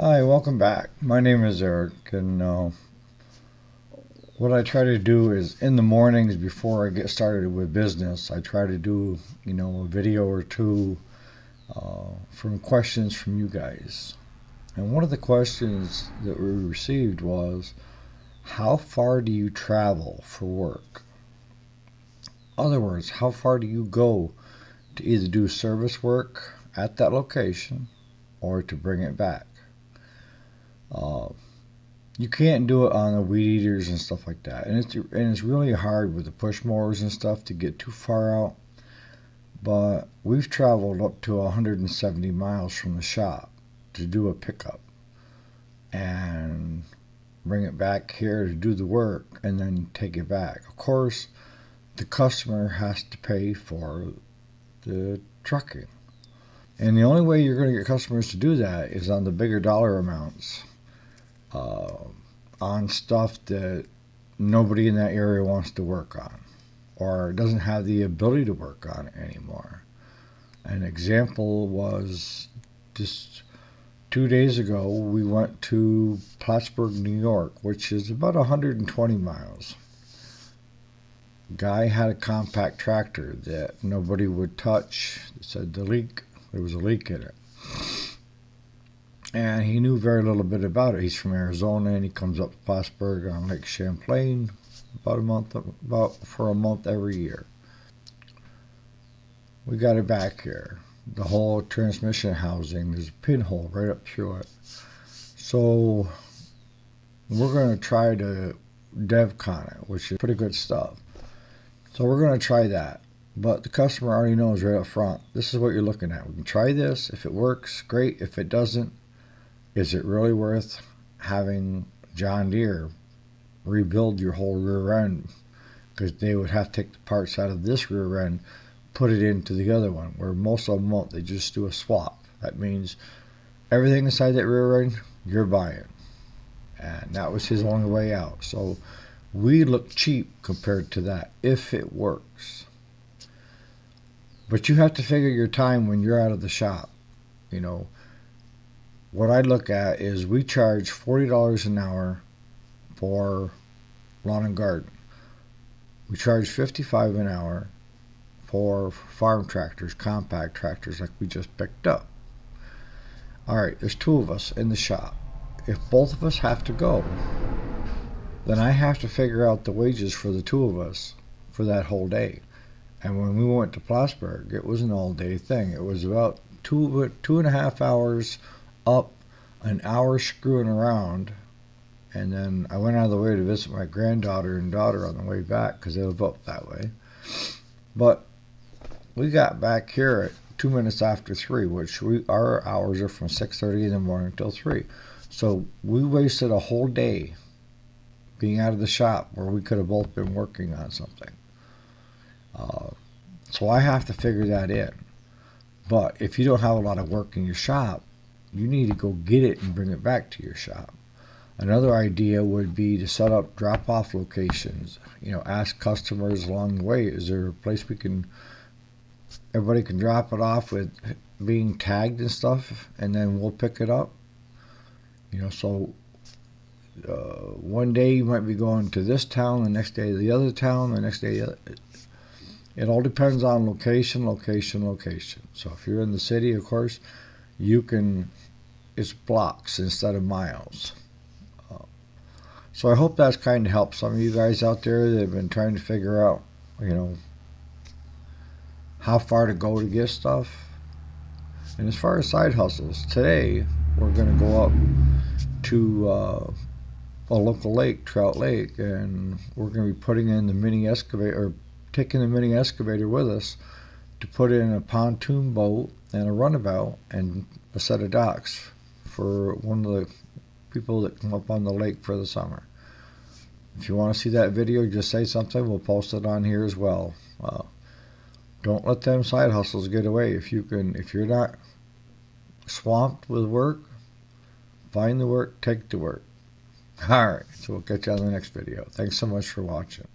Hi, welcome back. My name is Eric, and what I try to do is in the mornings before I get started with business, I try to do, a video or two from questions from you guys. And one of the questions that we received was, how far do you travel for work? In other words, how far do you go to either do service work at that location or to bring it back? Uh, You can't do it on the weed eaters and stuff like that, and it's really hard with the push mowers and stuff to get too far out. But we've traveled up to 170 miles from the shop to do a pickup and bring it back here to do the work and then take it back. Of course, the customer has to pay for the trucking, and the only way you're going to get customers to do that is on the bigger dollar amounts. Uh, on stuff that nobody in that area wants to work on or doesn't have the ability to work on anymore. An example was just 2 days ago, we went to Plattsburgh, New York, which is about 120 miles. Guy had a compact tractor that nobody would touch. It said there was a leak in it. And he knew very little bit about it. He's from Arizona, and he comes up to Plattsburgh on Lake Champlain about for a month every year. We got it back here. The whole transmission housing, there's a pinhole right up through it. So we're going to try to DevCon it, which is pretty good stuff. So we're going to try that. But the customer already knows right up front, this is what you're looking at. We can try this. If it works, great. If it doesn't, is it really worth having John Deere rebuild your whole rear end? Because they would have to take the parts out of this rear end, put it into the other one, where most of them won't. They just do a swap. That means everything inside that rear end, you're buying. And that was his only way out. So we look cheap compared to that, if it works. But you have to figure your time when you're out of the shop. You know, what I look at is we charge $40 an hour for lawn and garden. We charge $55 an hour for farm tractors, compact tractors like we just picked up. All right, there's two of us in the shop. If both of us have to go, then I have to figure out the wages for the two of us for that whole day. And when we went to Plattsburgh, it was an all-day thing. It was about 2.5 hours up, an hour screwing around, and then I went out of the way to visit my granddaughter and daughter on the way back because they live up that way. But we got back here at 2 minutes after 3, our hours are from 6:30 in the morning till 3. So we wasted a whole day being out of the shop where we could have both been working on something. So I have to figure that in. But if you don't have a lot of work in your shop, you need to go get it and bring it back to your shop. Another idea would be to set up drop-off locations. Ask customers along the way, is there a place everybody can drop it off with being tagged and stuff, and then we'll pick it up? So one day you might be going to this town, the next day to the other town, the next day the other. It all depends on location. So if you're in the city, of course, it's blocks instead of miles. So I hope that's kind of helped some of you guys out there that have been trying to figure out, how far to go to get stuff. And as far as side hustles, today we're going to go up to a local lake, Trout Lake, and we're going to be putting in the mini excavator, or taking the mini excavator with us to put in a pontoon boat and a runabout and a set of docks for one of the people that come up on the lake for the summer. If you want to see that video, just say something. We'll post it on here as well. Don't let them side hustles get away. If you're not swamped with work, find the work, take the work. All right, so we'll catch you on the next video. Thanks so much for watching.